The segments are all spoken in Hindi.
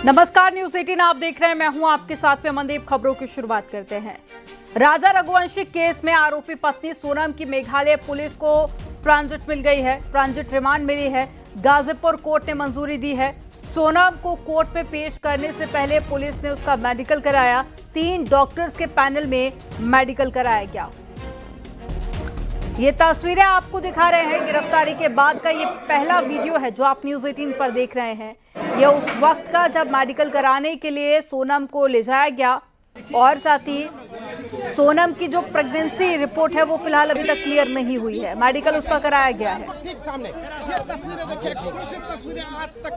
नमस्कार, न्यूज़ 18 आप देख रहे हैं। मैं हूं आपके साथ में मनदीप। खबरों की शुरुआत करते हैं। राजा रघुवंशी केस में आरोपी पत्नी सोनम की मेघालय पुलिस को ट्रांजिट मिल गई है। ट्रांजिट रिमांड मिली है। गाजीपुर कोर्ट ने मंजूरी दी है। सोनम को कोर्ट में पेश करने से पहले पुलिस ने उसका मेडिकल कराया। 3 डॉक्टर्स के पैनल में मेडिकल कराया गया। ये तस्वीरें आपको दिखा रहे हैं। गिरफ्तारी के बाद का ये पहला वीडियो है जो आप न्यूज़ 18 पर देख रहे हैं। ये उस वक्त का जब मेडिकल कराने के लिए सोनम को ले जाया गया और साथ ही सोनम की जो प्रेगनेंसी रिपोर्ट है वो फिलहाल अभी तक क्लियर नहीं हुई है। मेडिकल उसका कराया गया है। ठीक सामने ये तस्वीरें देखिए, एक्सक्लूसिव तस्वीरें आज तक।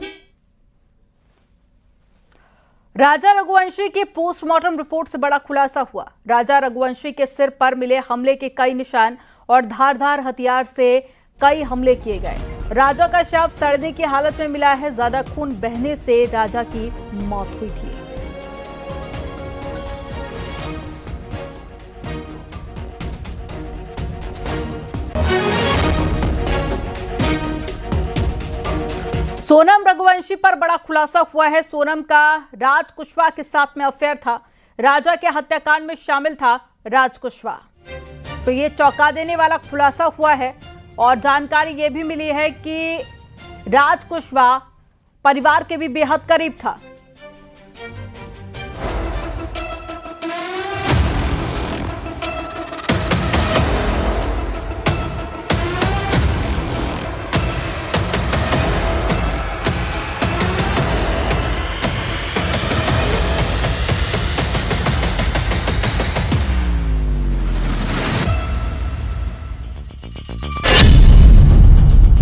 राजा रघुवंशी की पोस्टमार्टम रिपोर्ट से बड़ा खुलासा हुआ। राजा रघुवंशी के सिर पर मिले हमले के कई निशान और धारदार हथियार से कई हमले किए गए। राजा का शव सड़ने की हालत में मिला है। ज्यादा खून बहने से राजा की मौत हुई थी। सोनम रघुवंशी पर बड़ा खुलासा हुआ है। सोनम का राज कुशवाहा के साथ में अफेयर था। राजा के हत्याकांड में शामिल था राज कुशवाहा। तो ये चौंका देने वाला खुलासा हुआ है और जानकारी ये भी मिली है कि राज कुशवाहा परिवार के भी बेहद करीब था।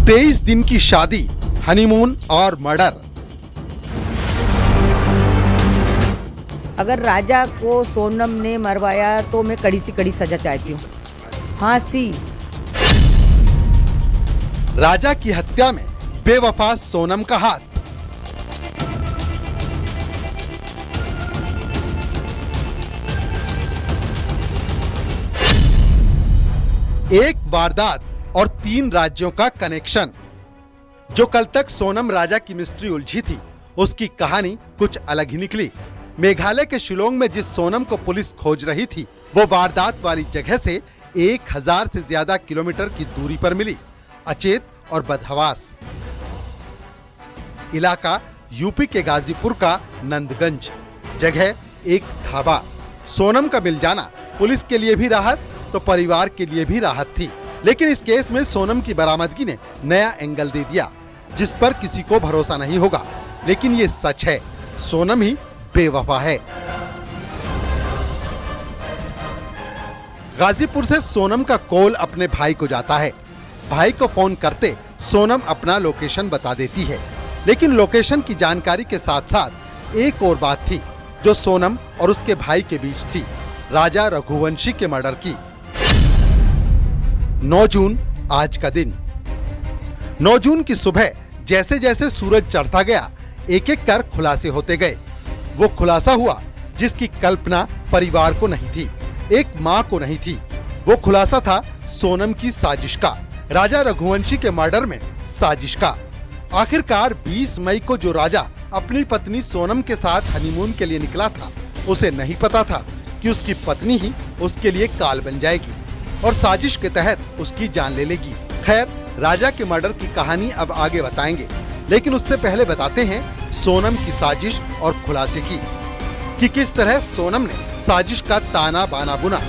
तेईस दिन की शादी, हनीमून और मर्डर। अगर राजा को सोनम ने मरवाया तो मैं कड़ी से कड़ी सजा चाहती हूँ, फांसी। राजा की हत्या में बेवफा सोनम का हाथ। एक वारदात और 3 राज्यों का कनेक्शन। जो कल तक सोनम राजा की मिस्ट्री उलझी थी, उसकी कहानी कुछ अलग ही निकली। मेघालय के शिलोंग में जिस सोनम को पुलिस खोज रही थी, वो वारदात वाली जगह से 1000 से ज्यादा किलोमीटर की दूरी पर मिली। अचेत और बदहवास इलाका यूपी के गाजीपुर का नंदगंज। जगह एक ढाबा। सोनम का मिल जाना पुलिस के लिए भी राहत तो परिवार के लिए भी राहत थी। लेकिन इस केस में सोनम की बरामदगी ने नया एंगल दे दिया, जिस पर किसी को भरोसा नहीं होगा। लेकिन ये सच है, सोनम ही बेवफा है। गाजीपुर से सोनम का कॉल अपने भाई को जाता है। भाई को फोन करते सोनम अपना लोकेशन बता देती है। लेकिन लोकेशन की जानकारी के साथ साथ एक और बात थी जो सोनम और उसके भाई के बीच थी, राजा रघुवंशी के मर्डर की। 9 जून आज का दिन। 9 जून की सुबह जैसे जैसे सूरज चढ़ता गया, एक एक कर खुलासे होते गए। वो खुलासा हुआ जिसकी कल्पना परिवार को नहीं थी, एक मां को नहीं थी। वो खुलासा था सोनम की साजिश का, राजा रघुवंशी के मर्डर में साजिश का। आखिरकार 20 मई को जो राजा अपनी पत्नी सोनम के साथ हनीमून के लिए निकला था, उसे नहीं पता था कि उसकी पत्नी ही उसके लिए काल बन जाएगी और साजिश के तहत उसकी जान ले लेगी। खैर, राजा के मर्डर की कहानी अब आगे बताएंगे, लेकिन उससे पहले बताते हैं सोनम की साजिश और खुलासे की कि किस तरह सोनम ने साजिश का ताना बाना बुना।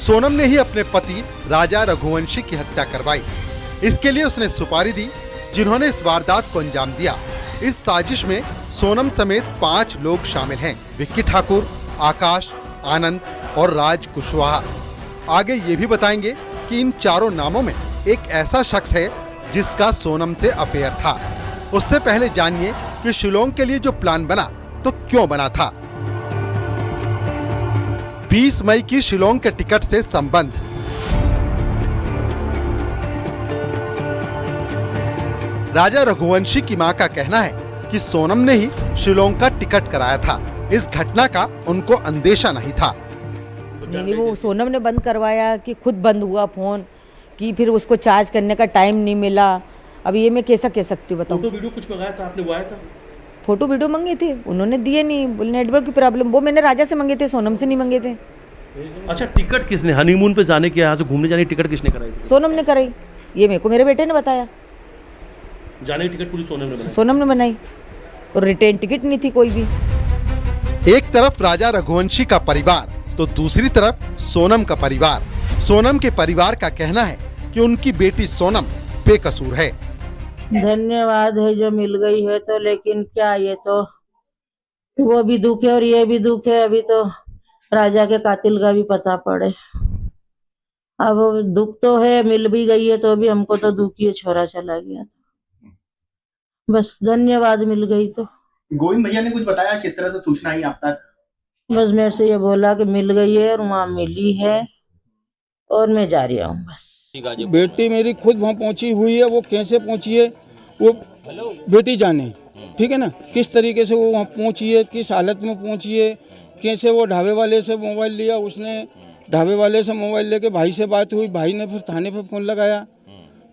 सोनम ने ही अपने पति राजा रघुवंशी की हत्या करवाई। इसके लिए उसने सुपारी दी, जिन्होंने इस वारदात को अंजाम दिया। इस साजिश में सोनम समेत 5 लोग शामिल हैं, विक्की ठाकुर, आकाश, आनंद और राज कुशवाहा। आगे ये भी बताएंगे कि इन चारों नामों में एक ऐसा शख्स है जिसका सोनम से अफेयर था। उससे पहले जानिए कि शिलोंग के लिए जो प्लान बना तो क्यों बना था। 20 मई की शिलोंग के टिकट से संबंध। राजा रघुवंशी की मां का कहना है कि सोनम ने ही शिलोंग का टिकट कराया था। इस घटना का उनको अंदेशा नहीं था। नहीं, वो सोनम ने बंद करवाया कि खुद बंद हुआ फोन, कि फिर उसको चार्ज करने का टाइम नहीं मिला अब ये मैं कैसा कह सकती हूँ बताओ। फोटो वीडियो कुछ मंगाया था आपने, वो आया था? फोटो वीडियो मांगे थे, उन्होंने दिए नहीं, बोले नेटवर्क की प्रॉब्लम। वो मैंने राजा से मांगे थे, सोनम से नहीं मांगे थे। अच्छा, टिकट किसने, हनीमून पे जाने के, यहाँ से घूमने जाने की टिकट किसने कराई थी? सोनम ने कराई, ये मेरे को मेरे बेटे ने बताया। जाने की टिकट पूरी सोनम ने बनाई? सोनम ने बनाई, और रिटर्न टिकट नहीं थी कोई भी। एक तरफ राजा रघुवंशी का परिवार तो दूसरी तरफ सोनम का परिवार। सोनम के परिवार का कहना है कि उनकी बेटी सोनम बेकसूर है। धन्यवाद है जो मिल गई है, तो लेकिन क्या, ये तो वो भी दुख है और ये भी दुख है। अभी तो राजा के कातिल का भी पता पड़े। अब दुख तो है, मिल भी गई है तो भी हमको तो दुख ही है, छोरा चला गया तो बस धन्यवाद मिल गई तो। गोविंद भैया ने कुछ बताया किस तरह से सूचना आई आप तक? बस मेरे से ये बोला कि मिल गई है और वहाँ मिली है और मैं जा रही हूँ बस। बेटी मेरी खुद वहाँ पहुँची हुई है, वो कैसे पहुँची है वो बेटी जाने, ठीक है ना, किस तरीके से वो वहाँ पहुँची है, किस हालत में पहुँची है, कैसे वो ढाबे वाले से मोबाइल लिया, उसने ढाबे वाले से मोबाइल लेके भाई से बात हुई, भाई ने फिर थाने पे फ़ोन लगाया,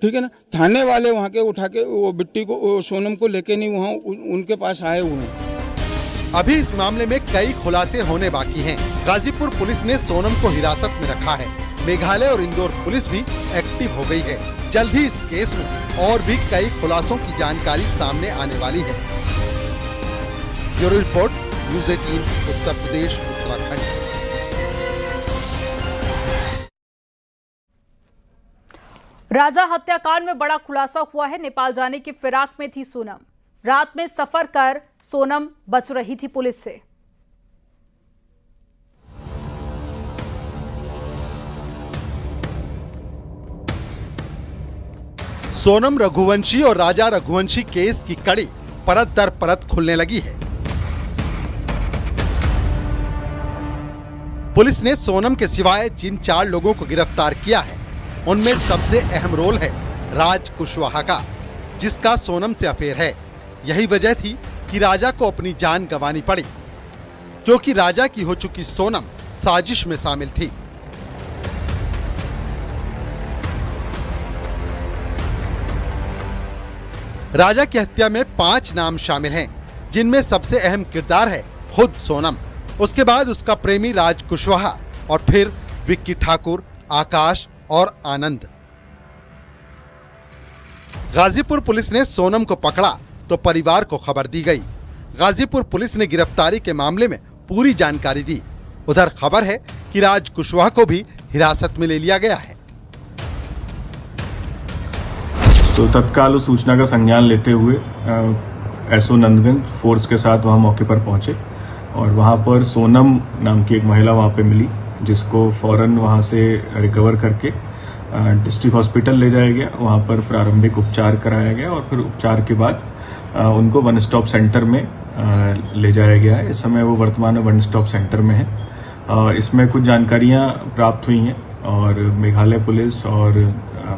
ठीक है ना, थाने वाले वहाँ के उठा के वो बिट्टी को, सोनम को लेके नहीं वहाँ उनके पास आए हुए हैं। अभी इस मामले में कई खुलासे होने बाकी हैं। गाजीपुर पुलिस ने सोनम को हिरासत में रखा है। मेघालय और इंदौर पुलिस भी एक्टिव हो गई है। जल्द ही इस केस में और भी कई खुलासों की जानकारी सामने आने वाली है। Bureau report, news 18, Uttar Pradesh, Uttarakhand. राजा हत्याकांड में बड़ा खुलासा हुआ है। नेपाल जाने की फिराक में थी सोनम। रात में सफर कर सोनम बच रही थी पुलिस से। सोनम रघुवंशी और राजा रघुवंशी केस की कड़ी परत दर परत खुलने लगी है। पुलिस ने सोनम के सिवाय जिन 4 लोगों को गिरफ्तार किया है, उनमें सबसे अहम रोल है राज कुशवाहा का, जिसका सोनम से अफेयर है। यही वजह थी कि राजा को अपनी जान गंवानी पड़ी, क्योंकि राजा की हो चुकी सोनम साजिश में शामिल थी। राजा की हत्या में 5 नाम शामिल हैं, जिनमें सबसे अहम किरदार है खुद सोनम, उसके बाद उसका प्रेमी राज कुशवाहा और फिर विक्की ठाकुर, आकाश और आनंद। गाजीपुर पुलिस ने सोनम को पकड़ा तो परिवार को खबर दी गई। गाजीपुर पुलिस ने गिरफ्तारी के मामले में पूरी जानकारी दी। उधर खबर है कि राज कुशवाहा को भी हिरासत में ले लिया गया है। तो तत्काल उस सूचना का संज्ञान लेते हुए एसओ नंदगंज फोर्स के साथ वहां मौके पर पहुंचे और वहां पर सोनम नाम की एक महिला वहां पे मिली, जिसको फौरन वहां से रिकवर करके डिस्ट्रिक्ट हॉस्पिटल ले जाया गया। वहां पर प्रारंभिक उपचार कराया गया और फिर उपचार के बाद उनको वन स्टॉप सेंटर में ले जाया गया है। इस समय वो वर्तमान में वन स्टॉप सेंटर में है। इसमें कुछ जानकारियां प्राप्त हुई हैं और मेघालय पुलिस और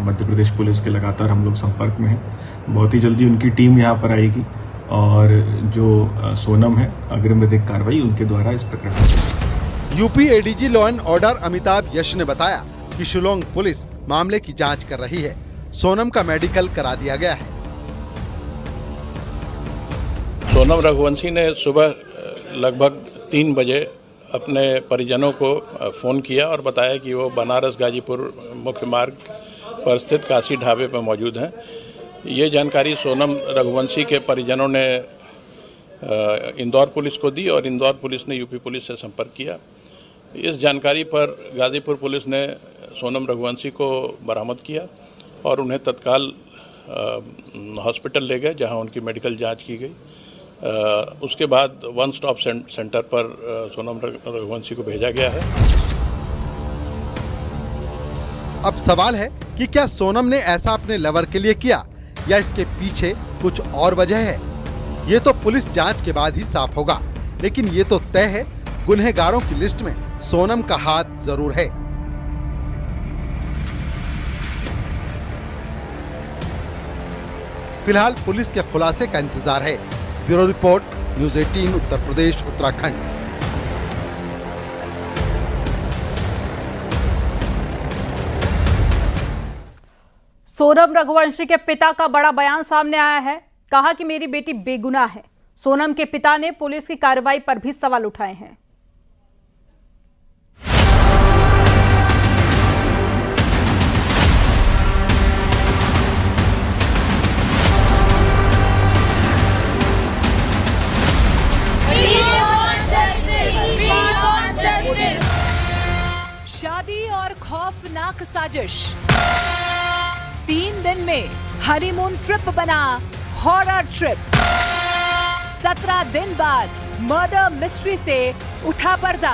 मध्य प्रदेश पुलिस के लगातार हम लोग संपर्क में हैं। बहुत ही जल्दी उनकी टीम यहाँ पर आएगी और जो सोनम है, अग्रिम विधिक कार्रवाई उनके द्वारा इस प्रकरण में। UP ADG law and order Amitabh Yash ने बताया कि शिलोंग पुलिस मामले की जांच कर रही है। सोनम का मेडिकल करा दिया गया है। सोनम रघुवंशी ने सुबह लगभग 3 बजे अपने परिजनों को फ़ोन किया और बताया कि वो बनारस गाजीपुर मुख्य मार्ग पर स्थित काशी ढाबे पर मौजूद हैं। ये जानकारी सोनम रघुवंशी के परिजनों ने इंदौर पुलिस को दी और इंदौर पुलिस ने यूपी पुलिस से संपर्क किया। इस जानकारी पर गाजीपुर पुलिस ने सोनम रघुवंशी को बरामद किया और उन्हें तत्काल हॉस्पिटल ले गए, जहां उनकी मेडिकल जांच की गई। उसके बाद वन स्टॉप सेंटर पर सोनम रघुवंशी को भेजा गया है। अब सवाल है कि क्या सोनम ने ऐसा अपने लवर के लिए किया या इसके पीछे कुछ और वजह है? ये तो पुलिस जांच के बाद ही साफ होगा, लेकिन ये तो तय है, गुनहगारों की लिस्ट में सोनम का हाथ जरूर है। फिलहाल पुलिस के खुलासे का इंतजार है। Bureau report, news 18, Uttar Pradesh, Uttarakhand. Sonam Raghuvanshi के पिता का बड़ा बयान सामने आया है। कहा कि मेरी बेटी बेगुनाह है। सोनम के पिता ने पुलिस की कार्रवाई पर भी सवाल उठाए हैं। शादी और खौफनाक साजिश, 3 दिन में हनीमून ट्रिप बना हॉरर ट्रिप। 17 दिन बाद मर्डर मिस्ट्री से उठा पर्दा।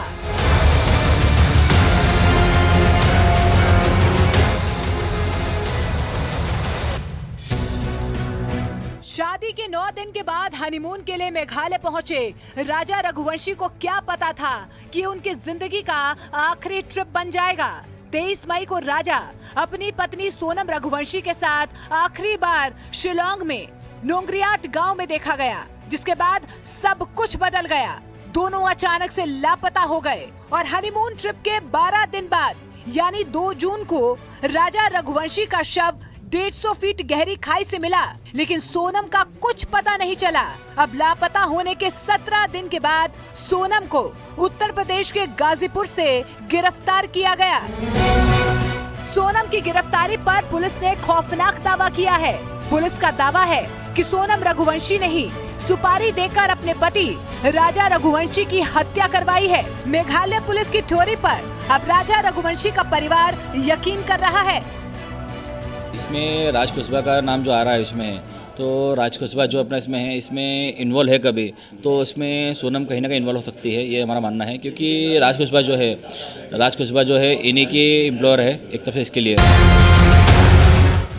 शादी के 9 दिन के बाद हनीमून के लिए मेघालय पहुंचे राजा रघुवंशी को क्या पता था कि उनकी जिंदगी का आखिरी ट्रिप बन जाएगा। 23 मई को राजा अपनी पत्नी सोनम रघुवंशी के साथ आखिरी बार शिलोंग में नोंगरियाट गांव में देखा गया, जिसके बाद सब कुछ बदल गया। दोनों अचानक से लापता हो गए और हनीमून ट्रिप के 12 दिन बाद यानी 2 जून को राजा रघुवंशी का शव 150 फीट गहरी खाई से मिला, लेकिन सोनम का कुछ पता नहीं चला। अब लापता होने के 17 दिन के बाद सोनम को उत्तर प्रदेश के गाजीपुर से गिरफ्तार किया गया। सोनम की गिरफ्तारी पर पुलिस ने खौफनाक दावा किया है। पुलिस का दावा है कि सोनम रघुवंशी ने ही सुपारी देकर अपने पति राजा रघुवंशी की हत्या करवाई है। मेघालय पुलिस की थ्योरी पर अब राजा रघुवंशी का परिवार यकीन कर रहा है। इसमें राज कुशवाहा का नाम जो आ रहा है इसमें, तो राज कुशवाहा जो अपना इसमें है, इसमें इन्वॉल्व है कभी, तो इसमें सोनम कहीं ना कहीं इन्वॉल्व हो सकती है, ये हमारा मानना है। क्योंकि राज कुशवाहा जो है इन्हीं की एम्प्लॉयर है एक तरफ से इसके लिए।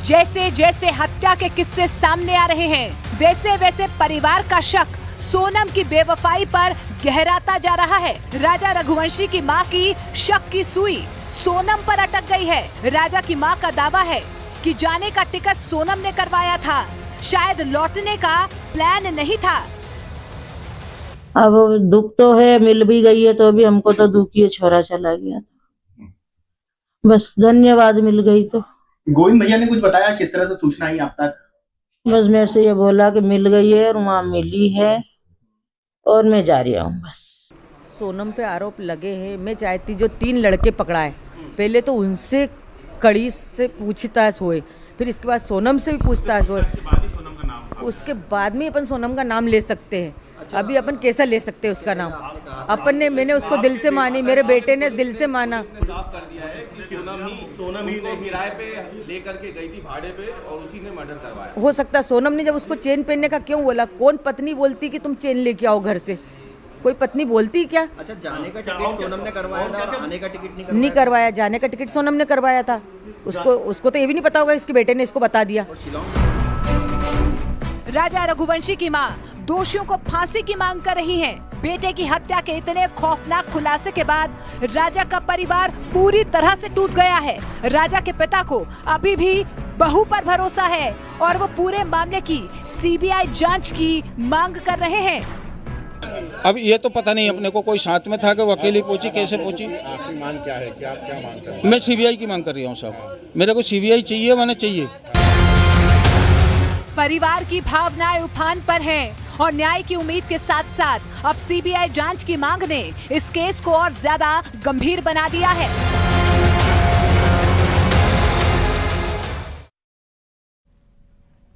जैसे जैसे हत्या के किस्से सामने आ रहे हैं, वैसे वैसे परिवार का शक सोनम की बेवफाई पर गहराता जा रहा है। राजा रघुवंशी की मां की शक की सुई सोनम पर अटक गई है। राजा की मां का दावा है कि जाने का टिकट सोनम ने करवाया था, शायद लौटने का प्लान नहीं था। अब दुख तो है, मिल भी गई है तो भी हमको तो दुख ही, छोरा चला गया था। बस धन्यवाद, मिल गई तो। गोविंद भैया ने कुछ बताया किस तरह से सूचना आई आप तक? बस मेरे से ये बोला कि मिल गई है और वहाँ मिली है और मैं जा रही हूँ बस। सोनम पे आरोप लगे हैं। मैं चाहती जो 3 लड़के पकड़ाए, पहले तो उनसे कड़ी से पूछताछ होए, फिर इसके बाद सोनम से भी पूछताछ होए, उसके बाद में अपन सोनम का नाम ले सकते हैं। अभी अपन कैसा ले सकते हैं उसका नाम? अपन ने, मैंने उसको दिल से मानी, मेरे बेटे ने दिल से माना। सोनम ही को किराए पे लेकर के गई थी भाड़े पे और उसी ने मर्डर करवाया। हो सकता है सोनम ने जब उसको चेन पहनने का क्यों बोला? कौन पत्नी बोलती कि तुम चेन लेके आओ घर से? कोई पत्नी बोलती क्या? अच्छा, जाने का टिकट सोनम ने करवाया था और आने का टिकट नहीं करवाया। जाने का टिकट सोनम ने करवाया था। उसको तो ये भी नहीं पता होगा, इसके बेटे ने इसको बता दिया। राजा रघुवंशी की मां दोषियों को फांसी की मांग कर रही हैं। बेटे की हत्या के इतने खौफनाक खुलासे के बाद राजा का परिवार पूरी तरह से टूट गया है। राजा के पिता को अभी भी बहू पर भरोसा है और वो पूरे मामले की सीबीआई जांच की मांग कर रहे हैं। अब ये तो पता नहीं अपने को, कोई साथ में था कि वो अकेली पहुंची, कैसे पहुंची। आपकी मांग क्या है? क्या मांग कर रहे हैं? मैं सीबीआई की मांग कर रहा हूँ साहब। मेरे को सीबीआई चाहिए, मैंने चाहिए। परिवार की भावनाएं उफान पर हैं और न्याय की उम्मीद के साथ साथ अब सीबीआई जांच की मांग ने इस केस को और ज्यादा गंभीर बना दिया है।